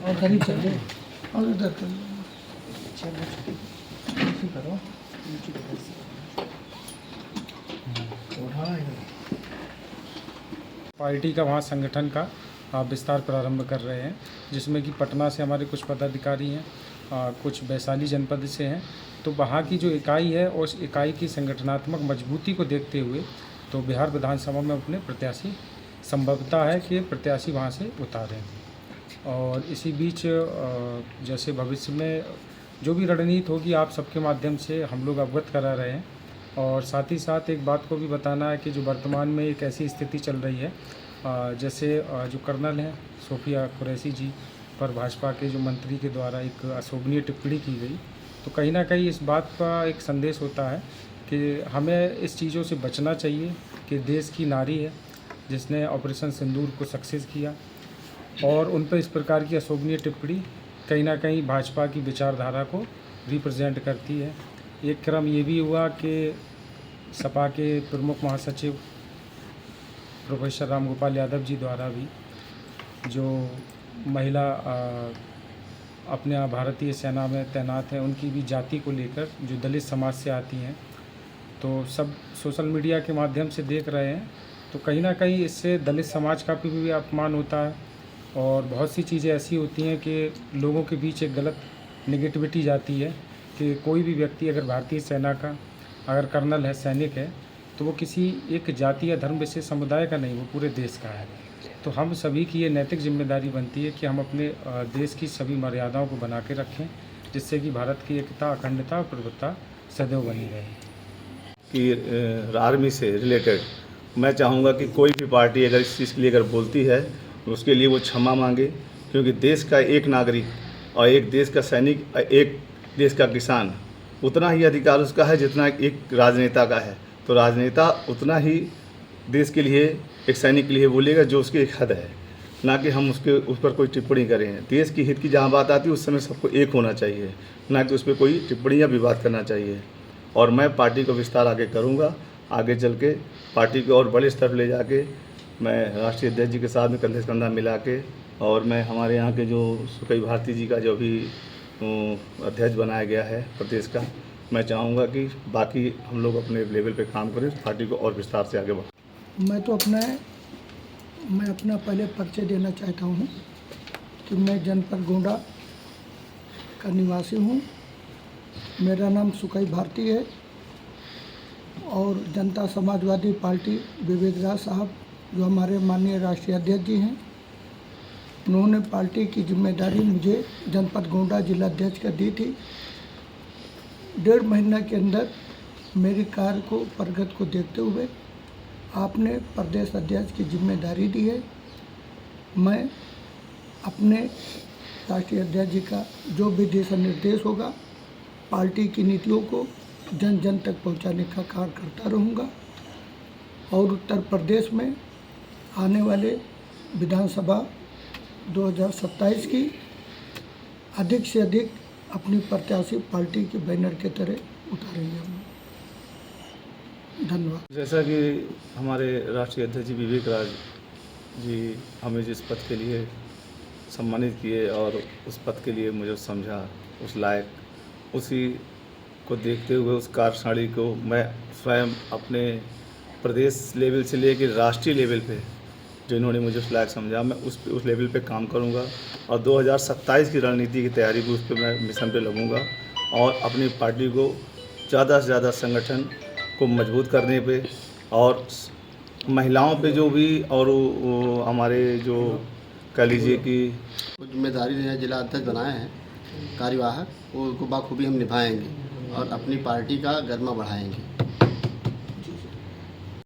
और करीब चल दो और इधर कर करो पार्टी का वहाँ संगठन का विस्तार प्रारंभ कर रहे हैं, जिसमें कि पटना से हमारे कुछ पदाधिकारी हैं, कुछ वैशाली जनपद से हैं। तो वहाँ की जो इकाई है उस इकाई की संगठनात्मक मजबूती को देखते हुए तो बिहार विधानसभा में अपने प्रत्याशी संभवतः है कि प्रत्याशी वहाँ से उतारें। और इसी बीच जैसे भविष्य में जो भी रणनीति होगी आप सबके माध्यम से हम लोग अवगत करा रहे हैं। और साथ ही साथ एक बात को भी बताना है कि जो वर्तमान में एक ऐसी स्थिति चल रही है, जैसे जो कर्नल हैं सोफिया कुरैशी जी पर भाजपा के जो मंत्री के द्वारा एक अशोभनीय टिप्पणी की गई, तो कहीं ना कहीं इस बात का एक संदेश होता है कि हमें इस चीज़ों से बचना चाहिए कि देश की नारी है जिसने ऑपरेशन सिंदूर को सक्सेस किया, और उन पर इस प्रकार की अशोभनीय टिप्पणी कहीं ना कहीं भाजपा की विचारधारा को रिप्रेजेंट करती है। एक क्रम ये भी हुआ कि सपा के प्रमुख महासचिव प्रोफेसर रामगोपाल यादव जी द्वारा भी जो महिला अपने यहाँ भारतीय सेना में तैनात हैं उनकी भी जाति को लेकर जो दलित समाज से आती हैं, तो सब सोशल मीडिया के माध्यम से देख रहे हैं। तो कहीं ना कहीं इससे दलित समाज का भी अपमान होता है और बहुत सी चीज़ें ऐसी होती हैं कि लोगों के बीच एक गलत नेगेटिविटी जाती है कि कोई भी व्यक्ति अगर भारतीय सेना का अगर कर्नल है, सैनिक है, तो वो किसी एक जाति या धर्म विशेष समुदाय का नहीं, वो पूरे देश का है। तो हम सभी की ये नैतिक जिम्मेदारी बनती है कि हम अपने देश की सभी मर्यादाओं को बना के रखें, जिससे कि भारत की एकता, अखंडता और प्रभुत्ता सदैव बनी रहे। कि आर्मी से रिलेटेड मैं चाहूँगा कि कोई भी पार्टी अगर इस चीज़ के लिए अगर बोलती है तो उसके लिए वो क्षमा मांगे, क्योंकि देश का एक नागरिक और एक देश का सैनिक, एक देश का किसान, उतना ही अधिकार उसका है जितना एक राजनेता का है। तो राजनेता उतना ही देश के लिए, एक सैनिक के लिए बोलेगा जो उसकी एक हद है, ना कि हम उस पर कोई टिप्पणी करें। देश की हित की जहाँ बात आती है उस समय सबको एक होना चाहिए, ना कि उस पर कोई टिप्पणी या विवाद करना चाहिए। और मैं पार्टी को विस्तार आगे करूँगा, आगे चल के पार्टी को और बड़े स्तर पर ले जाके मैं राष्ट्रीय अध्यक्ष जी के साथ में कंधे से कंधा मिला के, और मैं हमारे यहाँ के जो सुखई भारती जी का जो भी अध्यक्ष बनाया गया है प्रदेश का, मैं चाहूँगा कि बाकी हम लोग अपने लेवल पे काम करें, पार्टी को और विस्तार से आगे बढ़ाएं। मैं अपना पहले परिचय देना चाहता हूँ कि मैं जनपद गोंडा का निवासी हूँ। मेरा नाम सुखई भारती है और जनता समाजवादी पार्टी विवेक राज साहब जो हमारे माननीय राष्ट्रीय अध्यक्ष जी हैं, उन्होंने पार्टी की जिम्मेदारी मुझे जनपद गोंडा जिला अध्यक्ष का दी थी। 1.5 महीना के अंदर मेरी कार्य को प्रगति को देखते हुए आपने प्रदेश अध्यक्ष की जिम्मेदारी दी है। मैं अपने राष्ट्रीय अध्यक्ष जी का जो भी दिशा निर्देश होगा, पार्टी की नीतियों को जन जन तक पहुंचाने का कार्य करता रहूंगा और उत्तर प्रदेश में आने वाले विधानसभा 2027 की अधिक से अधिक अपनी प्रत्याशी पार्टी के बैनर के तरह उतारेंगे हम। धन्यवाद। जैसा कि हमारे राष्ट्रीय अध्यक्ष जी विवेक राज जी हमें जिस पद के लिए सम्मानित किए और उस पद के लिए मुझे समझा उस लायक, उसी को देखते हुए उस कार्यप्रणाली को मैं स्वयं अपने प्रदेश लेवल से लेकर राष्ट्रीय लेवल पे जो इन्होंने मुझे उस लायक समझा, मैं उस लेवल पे काम करूंगा और 2027 की रणनीति की तैयारी भी उस पर मैं मिशन पे लगूंगा और अपनी पार्टी को ज़्यादा से ज़्यादा संगठन को मजबूत करने पे और महिलाओं पे जो भी और हमारे जो कह लीजिए कि जिम्मेदारी है जिला अध्यक्ष बनाए हैं कार्यवाहक, वो उनको बाखूबी हम निभाएंगे और अपनी पार्टी का गरिमा बढ़ाएंगे।